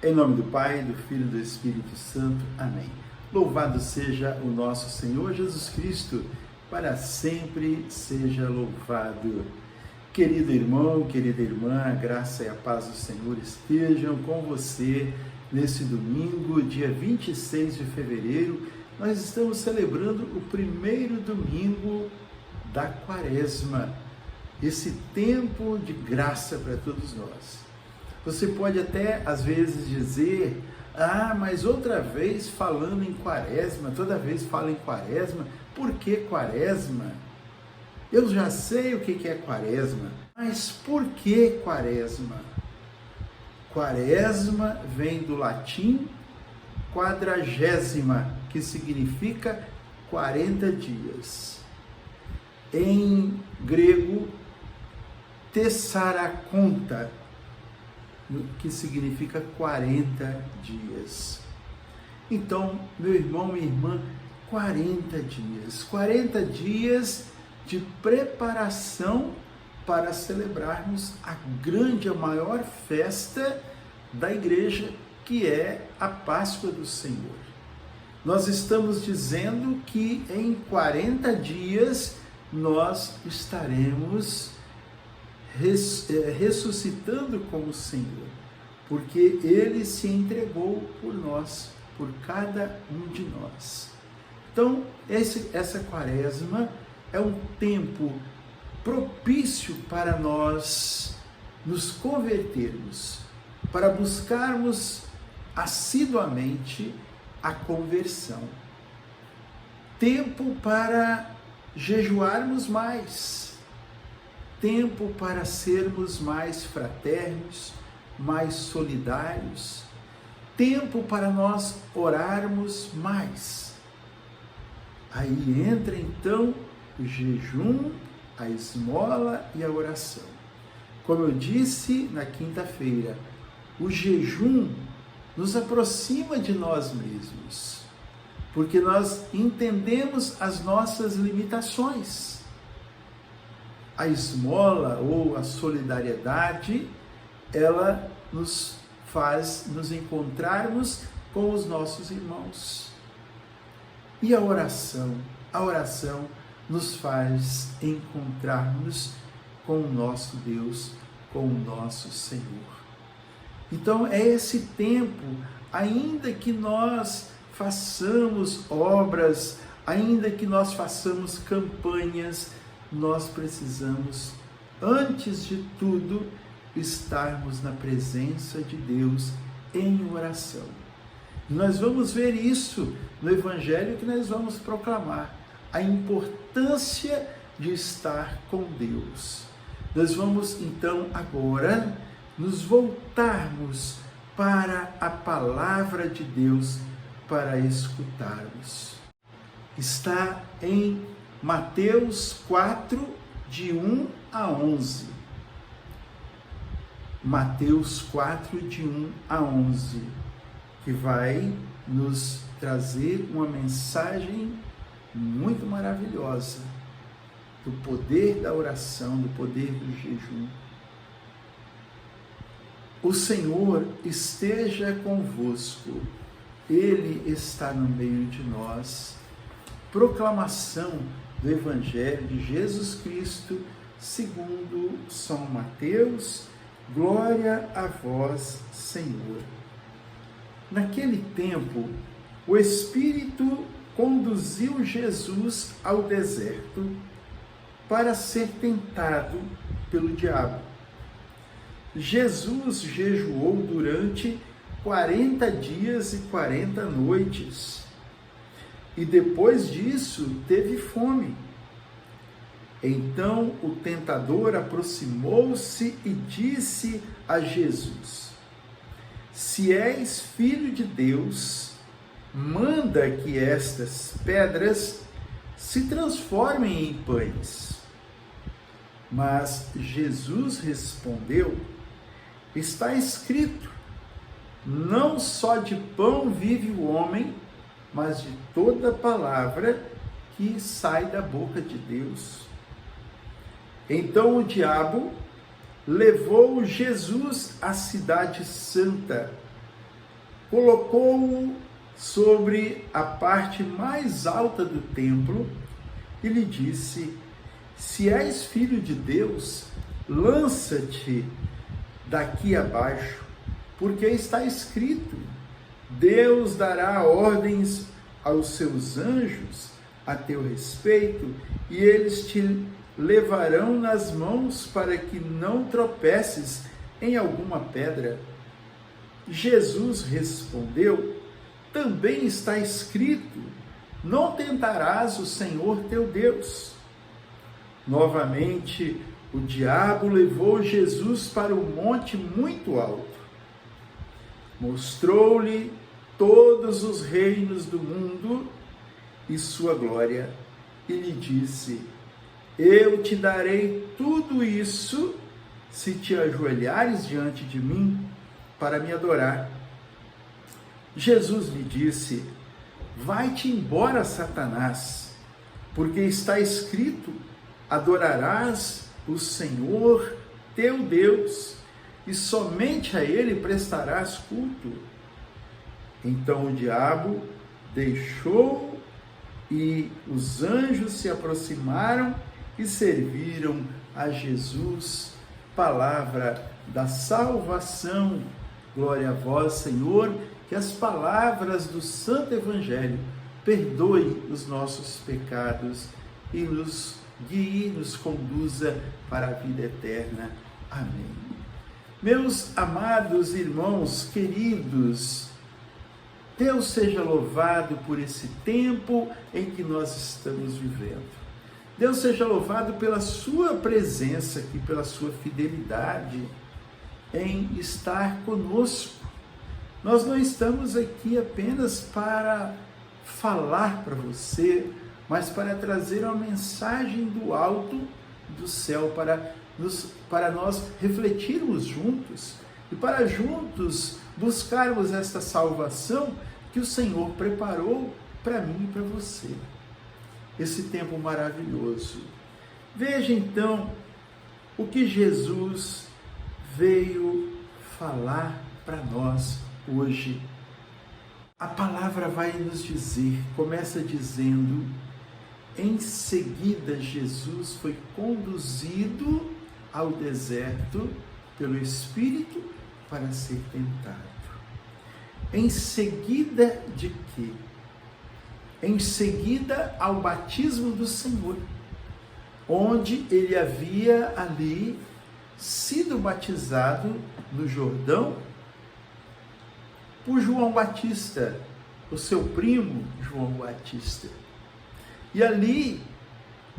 Em nome do Pai, do Filho e do Espírito Santo. Amém. Louvado seja o nosso Senhor Jesus Cristo, para sempre seja louvado. Querido irmão, querida irmã, a graça e a paz do Senhor estejam com você nesse domingo, dia 26 de fevereiro. Nós estamos celebrando o primeiro domingo da Quaresma, esse tempo de graça para todos nós. Você pode até, às vezes, dizer, mas outra vez falando em Quaresma, toda vez falo em Quaresma, por que Quaresma? Eu já sei o que é Quaresma, mas por que Quaresma? Quaresma vem do latim quadragésima, que significa 40 dias. Em grego, tessaraconta, que significa 40 dias. Então, meu irmão, minha irmã, 40 dias de preparação para celebrarmos a grande, a maior festa da igreja, que é a Páscoa do Senhor. Nós estamos dizendo que em 40 dias nós estaremos ressuscitando com o Senhor, porque Ele se entregou por nós, por cada um de nós. Então, essa Quaresma é um tempo propício para nós nos convertermos, para buscarmos assiduamente a conversão. Tempo para jejuarmos mais, tempo para sermos mais fraternos, mais solidários, tempo para nós orarmos mais. Aí entra então o jejum, a esmola e a oração. Como eu disse na quinta-feira, o jejum nos aproxima de nós mesmos, porque nós entendemos as nossas limitações. A esmola ou a solidariedade, ela nos faz nos encontrarmos com os nossos irmãos. E a oração? A oração nos faz encontrarmos com o nosso Deus, com o nosso Senhor. Então é esse tempo, ainda que nós façamos obras, ainda que nós façamos campanhas, nós precisamos, antes de tudo, estarmos na presença de Deus em oração. Nós vamos ver isso no Evangelho que nós vamos proclamar, a importância de estar com Deus. Nós vamos então agora nos voltarmos para a palavra de Deus para escutarmos. Está em Mateus 4, de 1 a 11. Mateus 4, de 1 a 11, que vai nos trazer uma mensagem muito maravilhosa do poder da oração, do poder do jejum. O Senhor esteja convosco, Ele está no meio de nós. Proclamação do Evangelho de Jesus Cristo, segundo São Mateus. Glória a vós, Senhor. Naquele tempo, o Espírito conduziu Jesus ao deserto para ser tentado pelo diabo. Jesus jejuou durante 40 dias e 40 noites, e depois disso teve fome. Então o tentador aproximou-se e disse a Jesus: Se és filho de Deus, manda que estas pedras se transformem em pães. Mas Jesus respondeu: Está escrito, não só de pão vive o homem, mas de toda palavra que sai da boca de Deus. Então o diabo levou Jesus à cidade santa colocou-o sobre a parte mais alta do templo e lhe disse: se és filho de Deus, lança-te daqui abaixo, porque está escrito: Deus dará ordens aos seus anjos a teu respeito, e eles te levarão nas mãos para que não tropeces em alguma pedra. Jesus respondeu: também está escrito: não tentarás o Senhor teu Deus. Novamente, o diabo levou Jesus para um monte muito alto. Mostrou-lhe todos os reinos do mundo e sua glória, e lhe disse: eu te darei tudo isso se te ajoelhares diante de mim para me adorar. Jesus lhe disse: vai-te embora, Satanás, porque está escrito: adorarás o Senhor teu Deus, e somente a ele prestarás culto. Então o diabo deixou, e os anjos se aproximaram e serviram a Jesus. Palavra da salvação. Glória a vós, Senhor. Que as palavras do Santo Evangelho perdoem os nossos pecados e nos guie, nos conduza para a vida eterna. Amém. Meus amados irmãos queridos, Deus seja louvado por esse tempo em que nós estamos vivendo. Deus seja louvado pela sua presença aqui, pela sua fidelidade em estar conosco. Nós não estamos aqui apenas para falar para você, mas para trazer uma mensagem do alto do céu, para nós refletirmos juntos e para juntos buscarmos esta salvação que o Senhor preparou para mim e para você. Esse tempo maravilhoso. Veja então o que Jesus veio falar para nós hoje. A palavra vai nos dizer, começa dizendo: em seguida Jesus foi conduzido ao deserto pelo Espírito para ser tentado. Em seguida de quê? Em seguida ao batismo do Senhor, onde ele havia ali sido batizado no Jordão por João Batista, o seu primo João Batista. E ali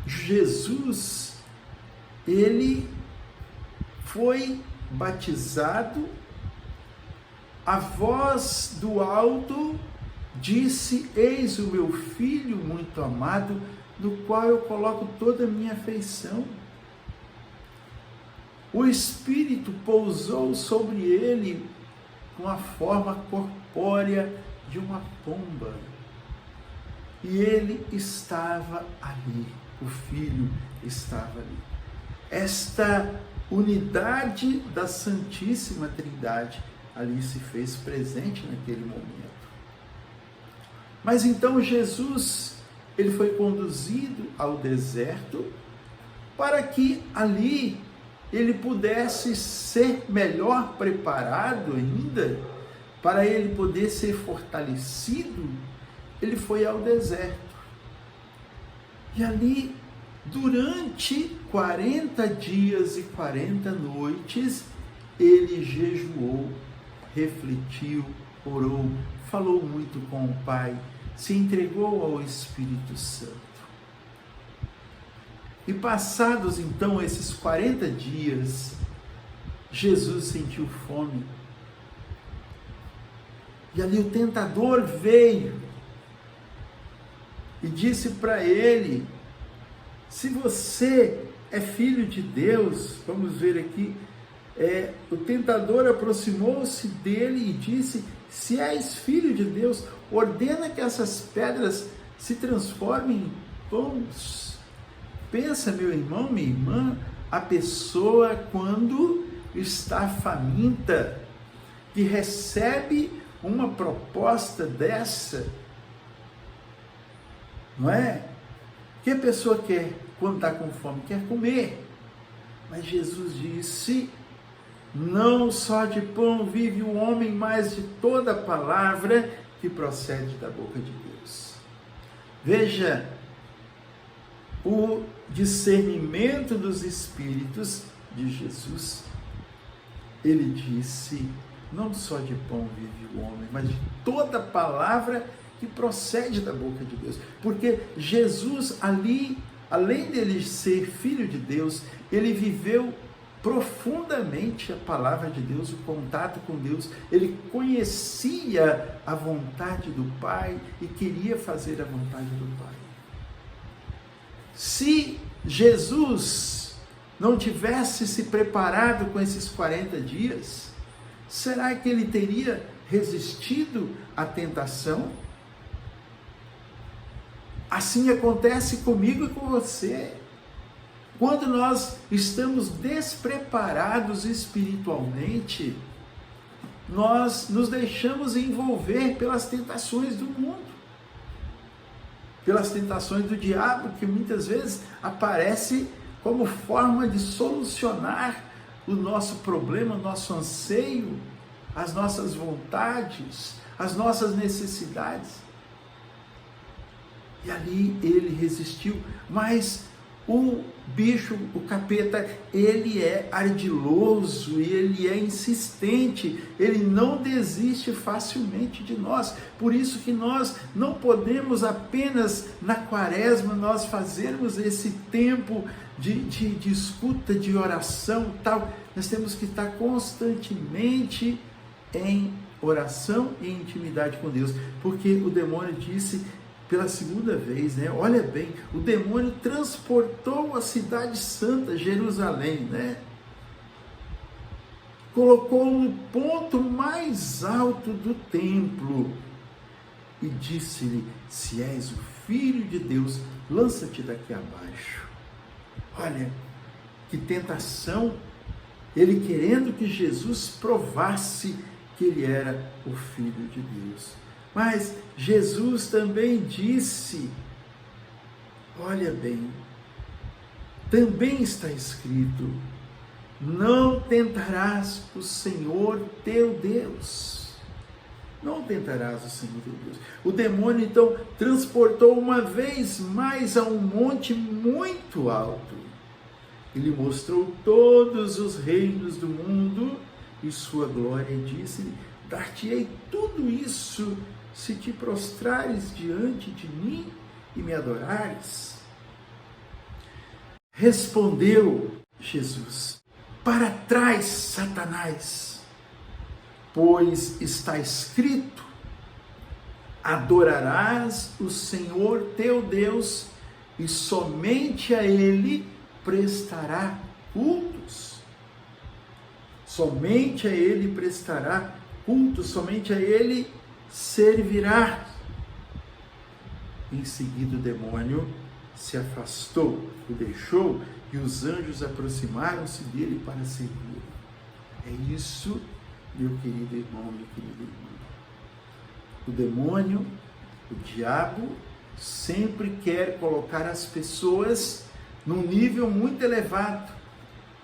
Jesus, ele foi batizado, a voz do alto disse: eis o meu filho muito amado, no qual eu coloco toda a minha afeição. O Espírito pousou sobre ele com a forma corpórea de uma pomba. E ele estava ali, o Filho estava ali. Esta unidade da Santíssima Trindade ali se fez presente naquele momento. Mas então Jesus, ele foi conduzido ao deserto para que ali ele pudesse ser melhor preparado ainda, para ele poder ser fortalecido. Ele foi ao deserto. E ali, durante 40 dias e 40 noites, ele jejuou, refletiu, orou, falou muito com o Pai, se entregou ao Espírito Santo. E passados então esses 40 dias, Jesus sentiu fome. E ali o tentador veio e disse para ele: se você é filho de Deus, vamos ver aqui, o tentador aproximou-se dele e disse: se és filho de Deus, ordena que essas pedras se transformem em pães. Pensa, meu irmão, minha irmã, a pessoa quando está faminta, que recebe uma proposta dessa? Não é? O que a pessoa quer quando está com fome? Quer comer. Mas Jesus disse: não só de pão vive o homem, mas de toda palavra que procede da boca de Deus. Veja o discernimento dos Espíritos de Jesus. Ele disse: não só de pão vive o homem, mas de toda palavra que procede da boca de Deus. Porque Jesus ali, além dele ser filho de Deus, ele viveu profundamente a palavra de Deus, o contato com Deus. Ele conhecia a vontade do Pai e queria fazer a vontade do Pai. Se Jesus não tivesse se preparado com esses 40 dias, será que ele teria resistido à tentação? Assim acontece comigo e com você. Quando nós estamos despreparados espiritualmente, nós nos deixamos envolver pelas tentações do mundo, pelas tentações do diabo, que muitas vezes aparece como forma de solucionar o nosso problema, o nosso anseio, as nossas vontades, as nossas necessidades. E ali ele resistiu, mas o bicho, o capeta, ele é ardiloso, ele é insistente, ele não desiste facilmente de nós. Por isso que nós não podemos apenas na quaresma nós fazermos esse tempo de escuta, de oração e tal. Nós temos que estar constantemente em oração e intimidade com Deus, porque o demônio disse pela segunda vez, né? Olha bem, o demônio transportou a cidade santa, Jerusalém, né? Colocou no ponto mais alto do templo e disse-lhe: se és o filho de Deus, lança-te daqui abaixo. Olha, que tentação, ele querendo que Jesus provasse que ele era o filho de Deus. Mas Jesus também disse, olha bem, também está escrito: não tentarás o Senhor teu Deus. Não tentarás o Senhor teu Deus. O demônio então transportou uma vez mais a um monte muito alto. Ele mostrou todos os reinos do mundo e sua glória e disse-lhe: dar-te-ei tudo isso se te prostrares diante de mim e me adorares. Respondeu Jesus: para trás, Satanás, pois está escrito: adorarás o Senhor teu Deus e somente a Ele prestará cultos. Somente a Ele prestará culto, somente a Ele servirá. Em seguida o demônio se afastou, o deixou, e os anjos aproximaram-se dele para servir. É isso, meu querido irmão, minha querida irmã. O demônio, o diabo, sempre quer colocar as pessoas num nível muito elevado,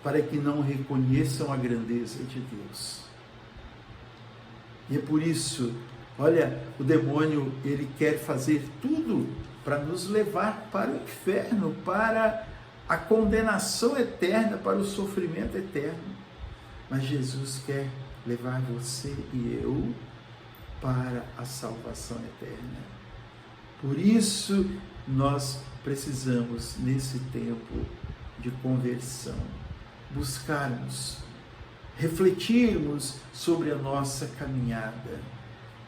para que não reconheçam a grandeza de Deus. E é por isso, olha, o demônio, ele quer fazer tudo para nos levar para o inferno, para a condenação eterna, para o sofrimento eterno. Mas Jesus quer levar você e eu para a salvação eterna. Por isso, nós precisamos, nesse tempo de conversão, buscarmos, refletirmos sobre a nossa caminhada,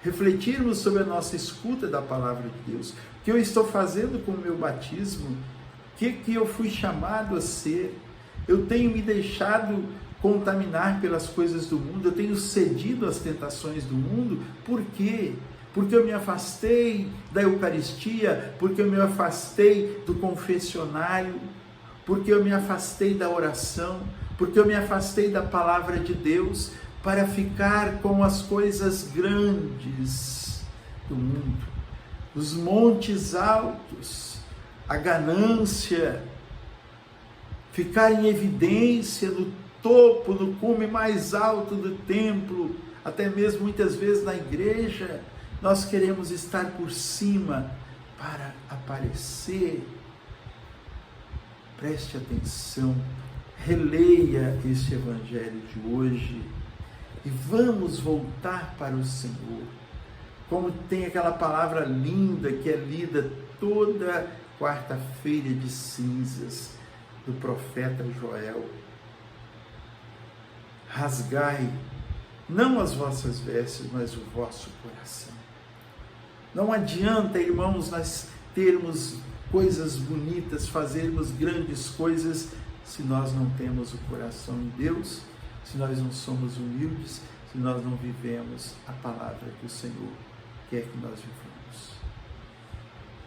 refletirmos sobre a nossa escuta da palavra de Deus. O que eu estou fazendo com o meu batismo? O que eu fui chamado a ser? Eu tenho me deixado contaminar pelas coisas do mundo? Eu tenho cedido às tentações do mundo? Por quê? Porque eu me afastei da Eucaristia, porque eu me afastei do confessionário, porque eu me afastei da oração, porque eu me afastei da palavra de Deus, para ficar com as coisas grandes do mundo, os montes altos, a ganância, ficar em evidência no topo, no cume mais alto do templo, até mesmo muitas vezes na igreja, nós queremos estar por cima para aparecer. Preste atenção, releia este evangelho de hoje e vamos voltar para o Senhor. Como tem aquela palavra linda que é lida toda quarta-feira de cinzas do profeta Joel. Rasgai não as vossas vestes, mas o vosso coração. Não adianta, irmãos, nós termos coisas bonitas, fazermos grandes coisas, se nós não temos o coração em Deus, se nós não somos humildes, se nós não vivemos a palavra que o Senhor quer que nós vivamos.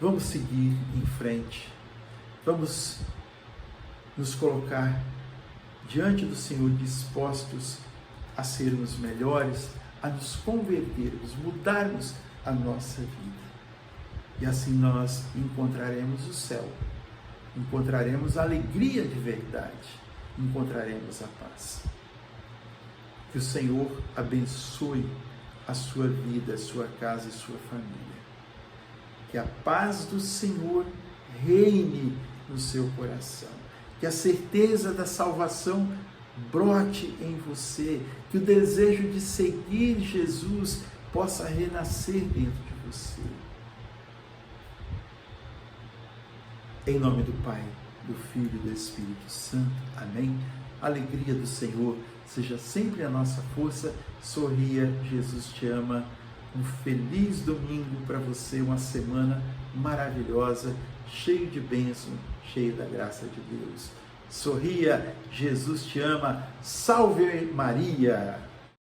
Vamos seguir em frente, vamos nos colocar diante do Senhor dispostos a sermos melhores, a nos convertermos, mudarmos a nossa vida. E assim nós encontraremos o céu, encontraremos a alegria de verdade, encontraremos a paz. Que o Senhor abençoe a sua vida, a sua casa e sua família. Que a paz do Senhor reine no seu coração. Que a certeza da salvação brote em você. Que o desejo de seguir Jesus possa renascer dentro de você. Em nome do Pai, do Filho e do Espírito Santo. Amém. A alegria do Senhor seja sempre a nossa força. Sorria, Jesus te ama. Um feliz domingo para você, uma semana maravilhosa, cheio de bênção, cheio da graça de Deus. Sorria, Jesus te ama. Salve Maria!